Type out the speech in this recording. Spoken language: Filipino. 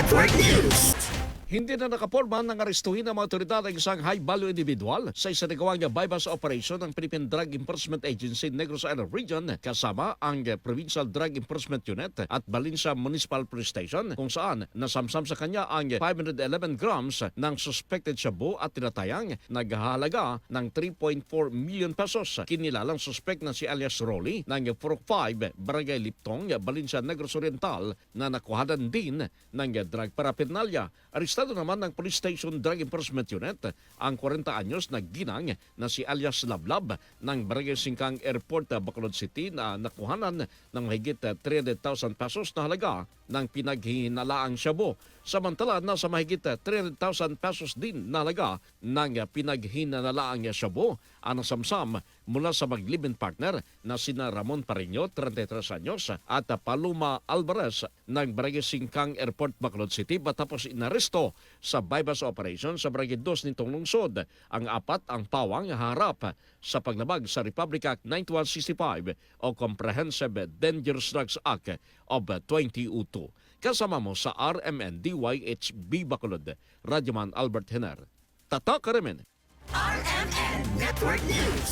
Network News. Hindi na nakaporma ng arestuhin ng mga otoridad ang isang high-value individual sa isinagawang bypass operation ng Philippine Drug Enforcement Agency Negros Island Region kasama ang Provincial Drug Enforcement Unit at Balinsa Municipal Police Station kung saan nasamsam sa kanya ang 511 grams ng suspected shabu at tinatayang naghahalaga ng 3.4 million pesos. Kinilalang suspect na si alias Rolly ng 405 Barangay Liptong, Balinsa Negros Oriental na nakuhanan din ng drug paraphernalia. Arestado naman ng Police Station Drug Enforcement Unit ang 40 anyos na ginang na si alias Lablab ng Barangay Singkang Airport, Bacolod City na nakuhanan ng mahigit 300,000 pesos na halaga ng pinaghihinalaang shabu. Samantala, nasa mahigit 300,000 pesos din na halaga ng pinaghinalaang shabu ang nasamsam mula sa mag-live-in partner na sina Ramon Pareño, 33 anyos, at Paloma Alvarez ng Barangay Singkang Airport, Bacolod City matapos inaresto sa bypass operation sa Barangay 2 nitong lungsod. Ang apat ang pawang harap sa paglabag sa Republic Act 9165 o Comprehensive Dangerous Drugs Act of 2002. Kasama mo sa RMN DYHB Bacolod, Radyoman Albert Hener. Tatak Karimen. RMN Network News.